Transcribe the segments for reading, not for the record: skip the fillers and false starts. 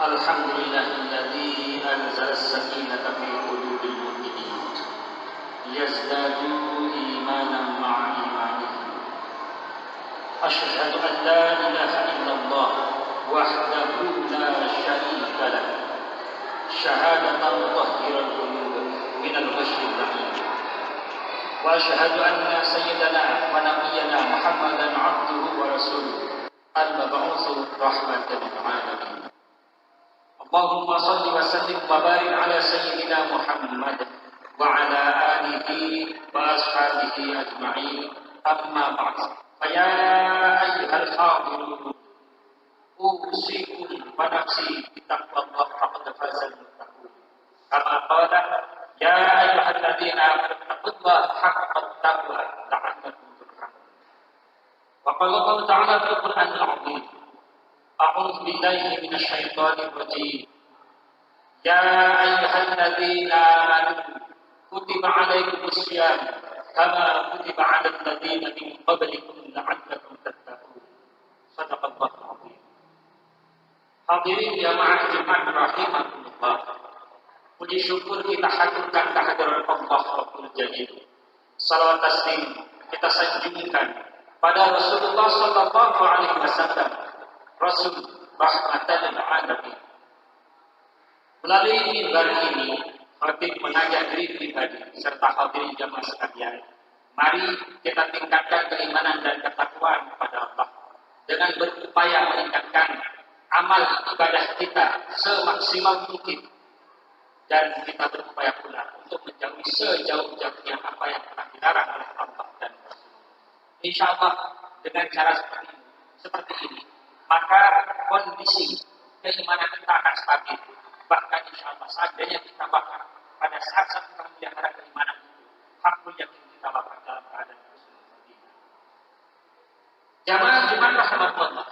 Alhamdulillahilladzi anzala as-sakinata fi qulubil mu'minin liyazdadu imanan ma'a imanihim. Asyhadu an la ilaha illallah wahdahu la syarika lah syahadatan mutahhiral qulub minal ghasyil la'in. Wa asyhadu anna sayyidana wa nabiyyana Muhammadan 'abduhu wa rasuluh al-mab'uts rahmatan lil 'alamin. Allahumma salli wa sallim wa barik ala sayyidina Muhammad wa ala alihi wa ashabihi ajma'in. Amma ba'd. Ya ayyuhal hadirun, usikum wa nafsi bi taqwallah faqad fazal muttaqun. Kama qala ya ayyuhalladzina amanu taqullaha haqqa taqwa la'allakum turhamun. Wa qala Allah ta'ala fil Qur'anil 'azim. A'udzu billahi minasy syaithanir rajim. Ya ayyuhalladzina amanu kutiba 'alaikumus syiyam kama kutiba 'alal ladzina min qablikum la'allakum tattaqun. Shadaqallahul 'azim. Hadirin jamaah Jumat rahimakumullah. Puji syukur kita haturkan kehadiran Allah Rabbul Jalil. Salawat taslim kita sanjungkan pada Rasulullah sallallahu alaihi wasallam, Rasul rahmatan lil alamin. Melalui mimbar ini, khatib mengajak diri pribadi serta hadirin jamaah sekalian, mari kita tingkatkan keimanan dan ketakwaan kepada Allah dengan berupaya meningkatkan amal ibadah kita semaksimal mungkin, dan kita berupaya pula untuk menjauhi sejauh-jauhnya apa yang telah dilarang oleh Allah dan Rasul. Insyaallah dengan cara seperti ini, maka kondisi keimanan kita akan stabil. Bahkan insyaallah seandainya kita bakar pada saat kita memelihara keimanan itu, hakul yakin kita bakar dalam keadaan seperti ini. Jamaah Jumat rahmatullah.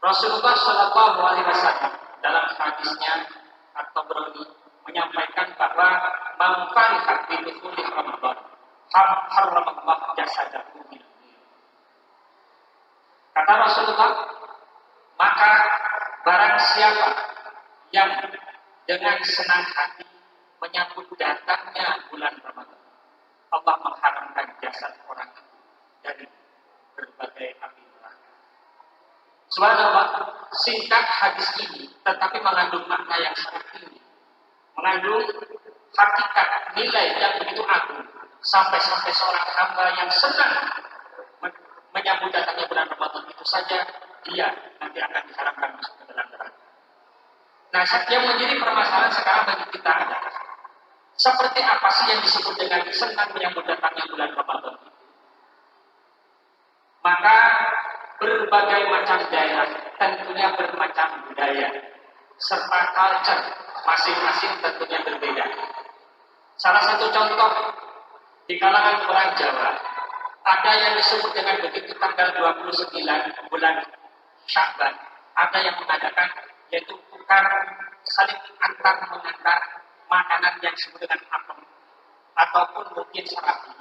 Rasulullah sallallahu alaihi wasallam dalam hadisnya atau berani menyampaikan bahwa man fariha bi dukhuli Ramadan harramallahu jasadahu min. Kata Rasulullah, maka barang siapa yang dengan senang hati menyambut datangnya bulan Ramadan, Allah mengharamkan jasad orang itu dari berbagai api neraka. Subhanallah, singkat hadis ini tetapi mengandung makna yang sangat tinggi, mengandung hakikat nilai yang begitu agung, sampai-sampai seorang hamba yang senang menyambut datangnya bulan Ramadan itu saja dia nanti akan diharapkan masuk ke dalam neraka. Nah, yang menjadi permasalahan sekarang bagi kita adalah seperti apa sih yang disebut dengan senang menyambut datangnya bulan Ramadan? Maka berbagai macam daerah, tentunya bermacam budaya, serta culture masing-masing tentunya berbeda. Salah satu contoh di kalangan orang Jawa, ada yang disebut dengan begitu tanggal 29 bulan Sya'ban, ada yang mengadakan yaitu tukar saling mengantar makanan yang disebut dengan apem ataupun mungkin sarapi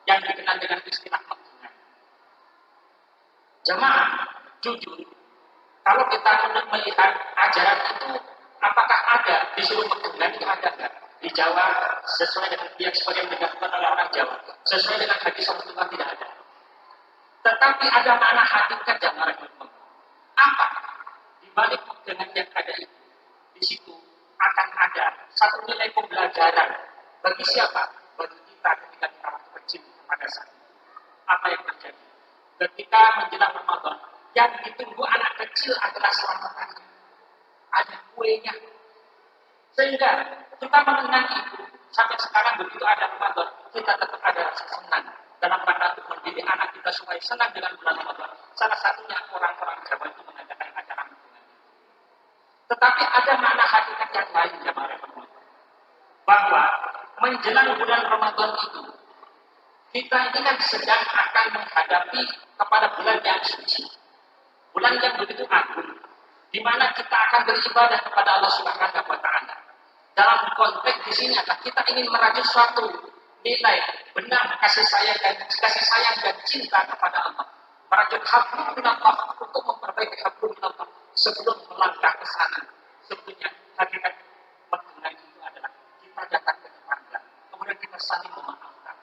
yang dikenal dengan istilah megungan. Jemaah, jujur, kalau kita melihat ajaran itu, apakah ada disuruh megungan itu ada nggak? Di Jawa sesuai dengan yang sebagian dilakukan oleh orang Jawa, sesuai dengan hadis Rasulullah tidak ada. Tetapi ada makna hakikat jamaah. Apa? Di balik dengan yang ada itu, di situ akan ada satu nilai pembelajaran bagi siapa? Bagi kita ketika kita waktu kecil pada saat itu. Apa yang terjadi? Ketika menjelang Ramadan, yang ditunggu anak kecil adalah selamatannya. Ada kuenya. Sehingga kita mengenang itu sampai sekarang begitu ada Ramadan, kita tetap ada rasa senang dalam rangka untuk mendidik anak kita supaya senang dengan bulan Ramadan. Salah satunya orang-orang Jawa itu mengadakan acara megungan. Tetapi ada makna hakikat yang lain jemaah Ramadan, bahwa menjelang bulan Ramadan itu kita ini kan sedang akan menghadapi kepada bulan yang suci, bulan yang begitu agung, di mana kita akan beribadah kepada Allah Subhanahu wa taala. Dalam konteks di sini adalah kita ingin merajut suatu nilai benar kasih sayang dan cinta kepada Allah. Merajut hablum minallah untuk memperbaiki hablum minallah sebelum melangkah ke sana. Sebetulnya hakikat pertemuan itu adalah kita datang ke tetangga, kemudian kita saling memaafkan.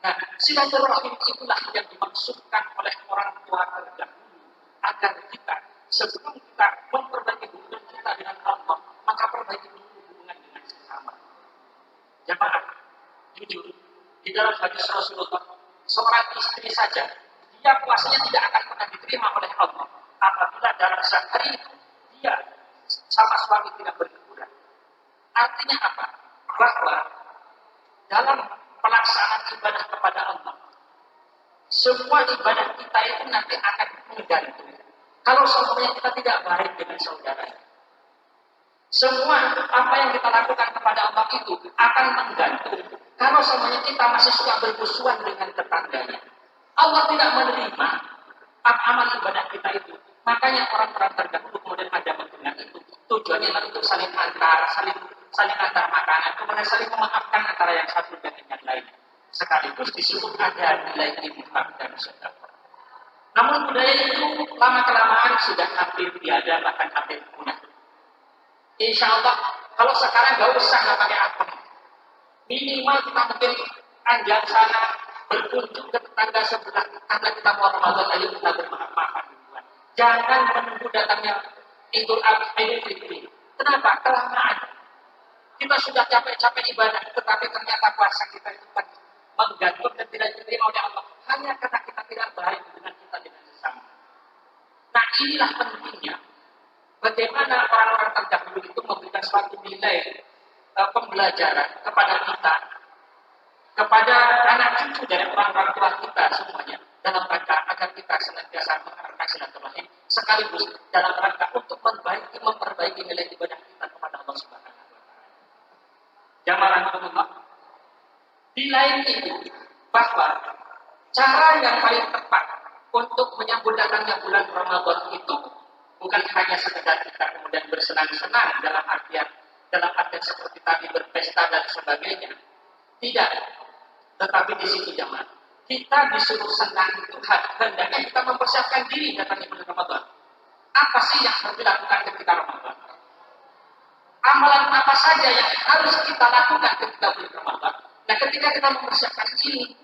Nah, silaturahim itulah yang dimaksudkan oleh orang tua terdahulu agar kita sebelum kita memperbaiki hubungan kita dengan Allah, maka perbaiki dulu hubungan dengan sesama. Jamaah, jujur, di dalam hadis Rasulullah, seorang istri saja, dia puasanya tidak akan pernah diterima oleh Allah apabila dalam sehari itu dia sama suami tidak berhubungan. Artinya apa? Bahwa dalam pelaksanaan ibadah kepada Allah, semua ibadah kita itu nanti akan menggantung. Kalau semuanya kita tidak baik dengan saudaranya, semua apa yang kita lakukan kepada Allah itu akan menggantung. Kalau semuanya kita masih suka bermusuhan dengan tetangganya, Allah tidak menerima amal ibadah kita itu. Makanya orang-orang terdahulu kemudian ada mendengar itu. Tujuannya adalah untuk saling antar makanan, kemudian saling memaafkan antara yang satu dengan yang lain. Sekaligus disebut ada nilai infak dan sedekah. Namun budaya itu lama-kelamaan sudah hampir tiada, bahkan hampir punah. Insya Allah, kalau sekarang gak usah nggak pakai apa. Minimal kita mungkin anjang sana berkunjung ke tetangga sebelah karena kita mau Ramadan, ayo kita bermaaf-maafan. Jangan menunggu datangnya Idul Fitri. Kenapa? Kelamaan. Kita sudah capek-capek ibadah, tetapi ternyata puasa kita itu menggantung dan tidak diterima oleh Allah hanya karena kita tidak baik dengan sesama. Nah, inilah pentingnya bagaimana orang-orang terdahulu itu memberikan suatu nilai pembelajaran kepada kita, kepada anak cucu dari orang-orang tua kita semuanya, dalam rangka agar kita senantiasa mengeratkan silaturahim, sekaligus dalam rangka untuk memperbaiki nilai ibadah kita kepada Allah Subhanahu wa taala. Jamaah Allah, di lain itu bahwa cara yang paling tepat untuk menyambut datangnya bulan Ramadan itu bukan hanya sekedar kita kemudian bersenang-senang dalam artian seperti tadi berpesta dan sebagainya. Tidak. Tetapi di situ jamaah, kita disuruh senang itu hendaknya kita mempersiapkan diri datangnya bulan Ramadan. Apa sih yang harus dilakukan ketika Ramadan? Amalan apa saja yang harus kita lakukan ketika bulan Ramadan? Nah, ketika kita mempersiapkan ini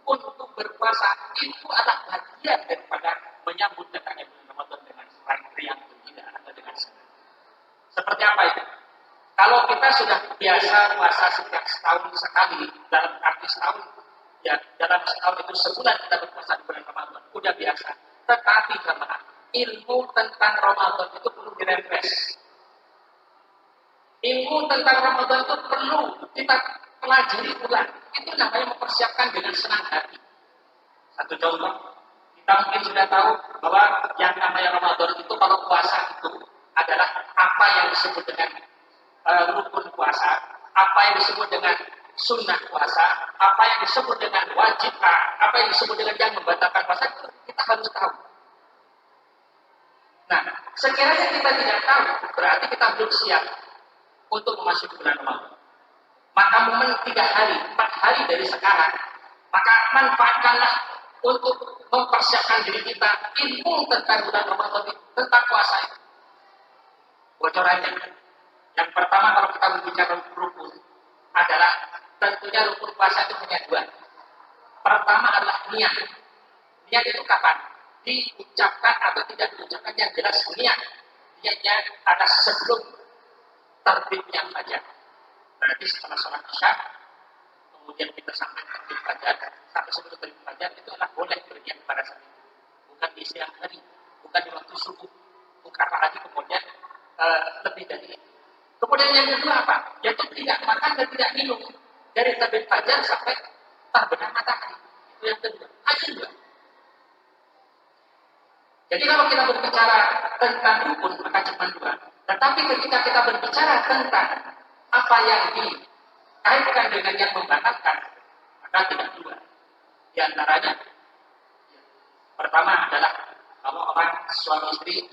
untuk berpuasa, itu adalah bagian daripada menyambut datangnya bulan Ramadan dengan riang gembira atau dengan senang. Seperti apa itu? Kalau kita sudah biasa puasa setiap setahun sekali, dalam arti setahun, ya dalam setahun itu sebulan kita berpuasa di bulan Ramadan, udah biasa. Tetapi jemaah, ilmu tentang Ramadan itu perlu direfresh. Ilmu tentang Ramadan itu perlu kita pelajari ulang. Itu namanya mempersiapkan dengan senang hati. Satu contoh, kita mungkin sudah tahu bahwa yang namanya Ramadan itu kalau puasa itu adalah apa yang disebut dengan rukun puasa, apa yang disebut dengan sunnah puasa, apa yang disebut dengan wajib, apa yang disebut dengan yang membatalkan puasa, itu kita harus tahu. Nah, sekiranya kita tidak tahu, berarti kita belum siap untuk memasuki bulan Ramadan. Maka momen 3 hari, 4 hari dari sekarang, maka manfaatkanlah untuk mempersiapkan diri kita ilmu tentang bulan Ramadan, tentang puasa itu. Bocorannya, yang pertama kalau kita berbicara rukun adalah tentunya rukun puasa itu hanya 2. Pertama adalah niat. Niat itu kapan? Diucapkan atau tidak diucapkan, yang jelas niat. Niatnya ada sebelum terbitnya fajar. Berarti setelah sholat isya, kemudian kita sampai terbit fajar, sampai sebelum terbit fajar itu adalah boleh berniat pada saat itu. Bukan di siang hari, bukan di waktu subuh, bukan apalagi kemudian lebih dari itu. Kemudian yang kedua apa? Yaitu tidak makan dan tidak minum dari terbit fajar sampai terbenam matahari. Itu yang kedua. Hanya 2. Jadi kalau kita berbicara tentang rukun maka cuma 2. Tetapi ketika kita berbicara tentang apa yang dikaitkan dengan yang membatalkan, maka tidak 2. Di antaranya, pertama adalah kalau orang suami istri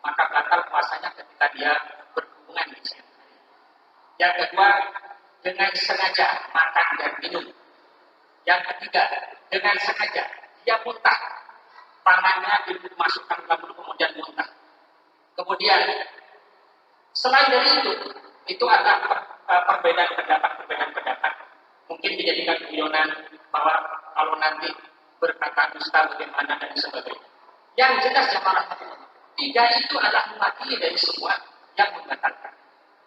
maka batal puasanya ketika dia berhubungan di siang hari. Yang kedua, dengan sengaja makan dan minum. Yang ketiga, dengan sengaja dia muntah, tangannya dimasukkan ke dalam mulut kemudian muntah. Kemudian selain dari itu ada perbedaan pendapat. Mungkin dijadikan guyonan bahwa kalau nanti berkata dusta bagaimana dan sebagainya. Yang jelas jamaah tiga itu adalah mewakili dari semua yang membatalkan.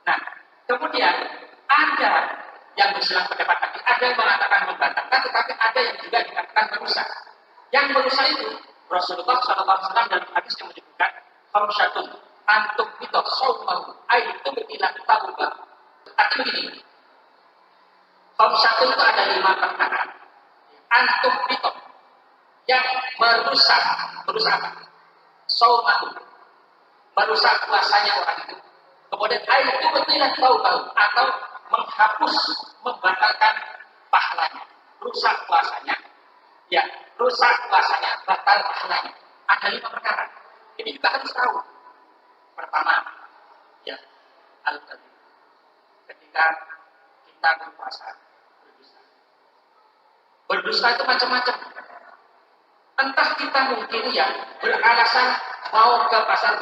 Nah, kemudian ada yang bersilang pendapat tadi, ada yang mengatakan membatalkan, tetapi ada yang juga dikatakan merusak. Yang merusak itu Rasulullah SAW dalam hadis yang menyebutkan khamsyatun antum bitok saumahu aitu betilah taubah. Artinya begini, khamsyatun itu ada 5 perkara. Antum bitok yang merusak apa? Saumahu, merusak puasanya orang itu. Kemudian aitu betilah taubah atau menghapus, membatalkan pahalanya, rusak puasanya. Ya, rusak puasanya, batal pahalanya. Ada 5 perkara. Ini juga harus tahu. Pertama, ya, al-kadhib. Ketika kita berpuasa, berdusta. Berdusta itu macam-macam. Entah kita mungkin ya beralasan mau ke pasar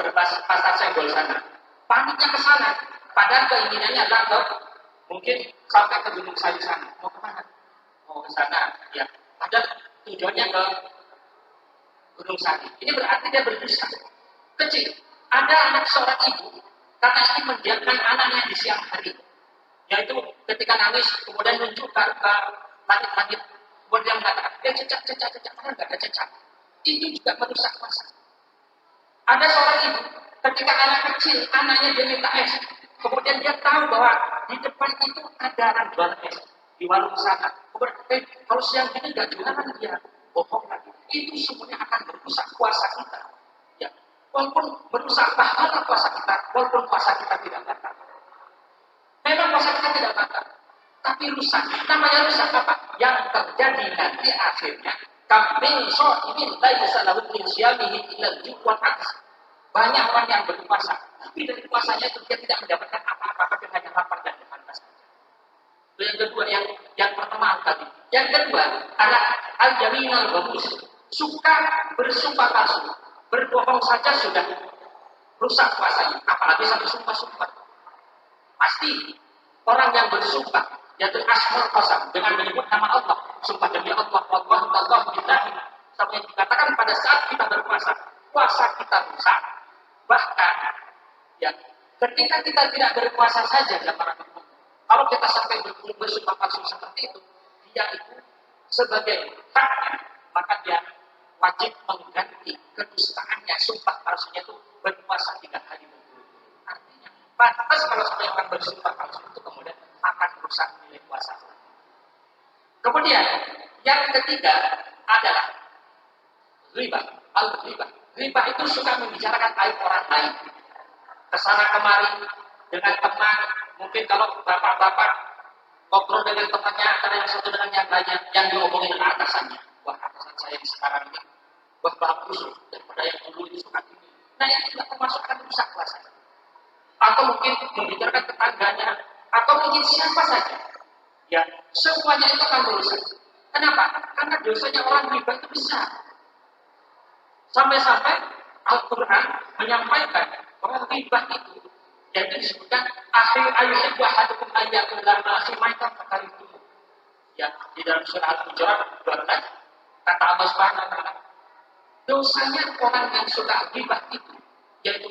senggol sana. Paniknya ke sana. Padahal keinginannya adalah mungkin sampai ke Gunung Sayu sana. Mau ke mana? Mau ke sana, ya. Padahal tujuannya ke Gunung Sayu. Ini berarti dia berdusta. Kecil. Ada anak seorang ibu karena ingin mendiamkan anaknya di siang hari. Yaitu ketika nangis kemudian muncul ke langit-langit. Kemudian mengatakan, dia cecak, karena nggak ada cecak. Itu juga merusak puasa. Ada seorang ibu, ketika anak kecil, anaknya dia minta es. Kemudian dia tahu bahwa di depan itu ada orang jual es di warung sana. Kemudian kalau siang ini nggak jualan dia, bohong lagi. Itu semuanya akan merusak puasa kita. Ya, walaupun merusak pahala puasa kita, walaupun puasa kita tidak batal. Memang puasa kita tidak batal, tapi rusak. Namanya rusak apa? Yang terjadi nanti akhirnya kambing ini laisa lahu min siyamihi illa al-ju'wal aks. Banyak orang yang berpuasa, tapi dari puasanya itu dia tidak mendapatkan apa-apa, tapi hanya lapar dan haus. Yang kedua, yang pertama tadi. Yang kedua adalah al-yaminul ghamus. Suka bersumpah palsu, berbohong saja sudah rusak puasanya, apalagi sampai sumpah-sumpah. Pasti orang yang bersumpah yaitu asmul qasam dengan menyebut nama Allah, sumpah demi Allah, Allah billahi, sampai dikatakan pada saat kita berpuasa, puasa kita rusak. Bahkan ya, ketika kita tidak berpuasa saja ya para teman, kalau kita sampai bersumpah palsu seperti itu, dia itu sebagai haknya, maka dia wajib mengganti kedustaannya, sumpah palsunya itu berpuasa 3 hari berturut-turut. Artinya, pantas kalau sampai orang bersumpah palsu itu kemudian akan rusak nilai puasa. Kemudian yang ketiga adalah riba, al-riba. Riba itu suka membicarakan aib orang lain. Kesana kemari dengan teman, mungkin kalau bapak-bapak ngobrol dengan temannya antara yang satu dengan yang lainnya, yang diomongin dengan atasannya. Wah, atasan saya yang sekarang ini, wah bagus loh, daripada yang dulu itu suka ini. Nah, yang tidak termasukkan rusak puasa. Atau mungkin membicarakan tetangganya, atau mungkin siapa saja. Ya, semuanya itu akan merusak. Kenapa? Karena dosanya orang riba itu besar. Sampai-sampai Al-Quran menyampaikan bahwa riba itu, yaitu disebutkan akhir ayat wahadukum ayatul lama akhimaitan itu. Ya, di dalam surah Al-Hujurat 12 kata Allah Subhanahu wa taala, dosanya orang yang suka riba itu, yaitu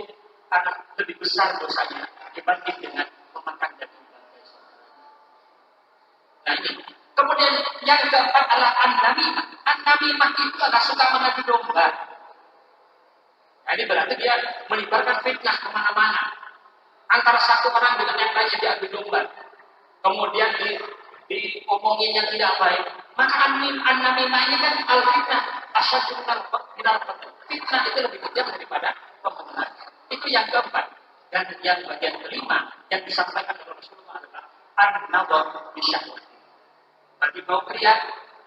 karena lebih besar dosanya dibanding dengan memakan daging bangkai. Nah ini. Kemudian yang keempat adalah an-namimah. An-namimah itu adalah suka mengadu domba. Nah ini berarti dia melibatkan fitnah kemana-mana. Antara satu orang dengan yang lainnya diadu domba. Kemudian diomongin yang tidak baik. Maka an-namimah ini kan al-fitnah. Asyadu minal qatl. Fitnah itu lebih kejam daripada pembunuhan. Itu yang keempat. Dan yang bagian kelima yang disampaikan oleh Rasulullah adalah an-nadhar bisyahwat. Bagi kaum pria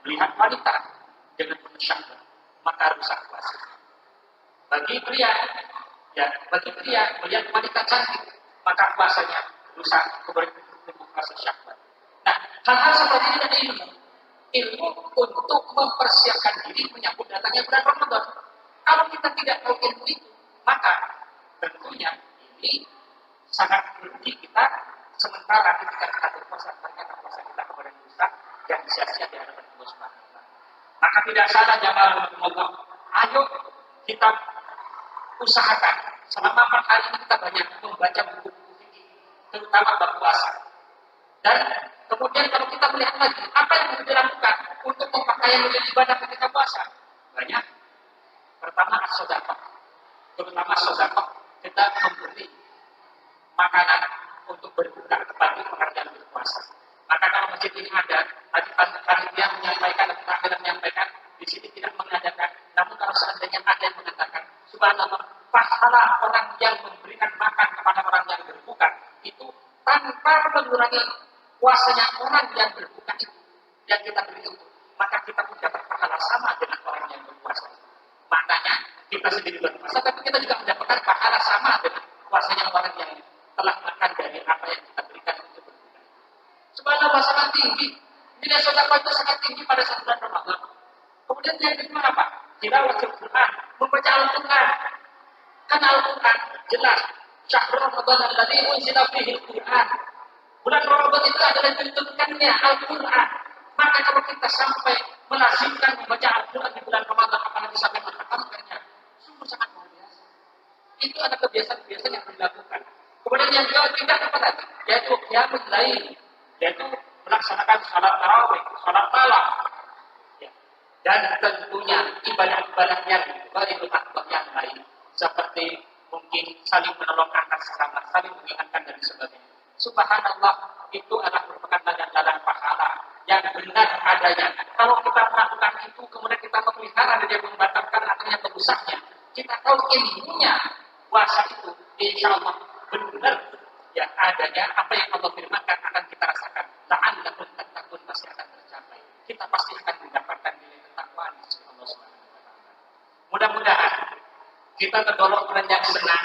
melihat wanita dengan penuh syahwat, maka rusak puasa. Bagi pria Ya, bagi pria melihat wanita cantik, maka puasanya rusak, kemudian puasa syahwat. Nah, hal-hal seperti ini ada ilmu untuk mempersiapkan diri menyambut datangnya bulan Ramadan. Kalau kita tidak tahu ilmu itu, maka tentunya ini sangat rugi kita sementara ketika kita berpuasa ternyata puasa kita kemudian rusak dan sia-sia di hadapan Allah Subhanahu wa taala. Maka tidak salah jamaah Allah. Ayo kita usahakan selama 4 hari ini kita banyak membaca buku-buku fikih, terutama bab puasa. Dan kemudian kalau kita melihat lagi apa yang harus dilakukan untuk pemakaian ibadah ketika puasa, banyak. Pertama as-shadaqah, terutama shadaqah kita memberi makanan untuk berbuka bagi pengerjaan berpuasa. Maka kalau masjid ini ada, tadi panitia menyampaikan, kita akan menyampaikan, di sini tidak mengadakan. Namun kalau seandainya ada yang mengatakan, subhanallah, pahala orang yang memberikan makan kepada orang yang berbuka itu tanpa mengurangi puasanya orang yang berbuka itu yang kita beri itu, maka kita pun dapat pahala sama dengan orang yang berpuasa. Maknanya kita sendiri berpuasa, tapi kita juga mendapatkan pahala sama dengan puasanya orang yang telah makan dari apa yang kita berikan untuk berbuka. Subhanallah, sangat tinggi. Nilai sedekah itu sangat tinggi pada saat bulan Ramadan. Kemudian yang kedua apa? Tilawatul Quran, membaca Al-Quran. Karena Al-Quran jelas, syahrul Ramadan alladzi unzila fihi Al-Quran. Bulan Ramadan itu adalah diturunkannya Al-Quran. Maka kalau kita sampai melazimkan membaca Al-Quran di bulan Ramadan, apalagi sampai menghatamkannya, sungguh sangat luar biasa. Itu ada kebiasaan-kebiasaan yang dilakukan. Kemudian yang kedua kita apa lagi? Yaitu qiyamul lail, yaitu melaksanakan salat tarawih, salat malam. Ya. Dan tentunya ibadah-ibadah yang beribadah yang lain, seperti mungkin saling menolong antar sesama, saling mengingatkan dan sebagainya. Subhanallah, itu adalah merupakan ladang-ladang pahala yang benar adanya. Kalau kita melakukan itu, kemudian kita memelihara dan membatalkan adanya pengusahnya, kita tahu ilmunya puasa itu, insya Allah benar ya adanya apa yang Allah firmankan akan kita rasakan. La'allakum tattaqun pasti akan tercapai. Kita pasti akan mendapatkan nilai ketakwaan di sisi Allah Subhanahu wa taala. Mudah-mudahan kita tergolong orang yang senang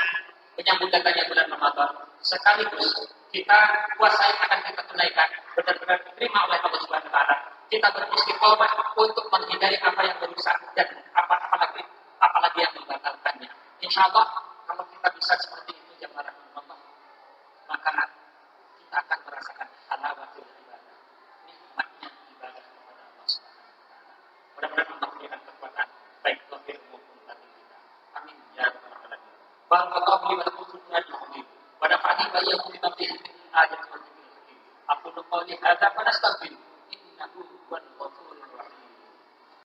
menyambut datangnya bulan Ramadan, sekaligus kita puasa yang akan kita tunaikan benar-benar diterima oleh Allah Subhanahu wa taala. Kita beristiqomah untuk menghindari apa yang merusak dan apalagi yang membatalkannya. Insyaallah kalau kita bisa seperti itu jamaah Allah, maka kita akan merasakan halawatul ibadah, nikmatnya ibadah kepada Allah Subhanahu wa taala. Mudah-mudahan Allah memberikan kekuatan baik lahir maupun batin kita. Amin ya rabbal alamin. Barakallahu li wa lakum fil Qur'anil azim. Wa nafa'ani wa iyyakum bima fihi min ayatin wa dzikril hakim. Aqulu qawli hadza wa nastaghfir.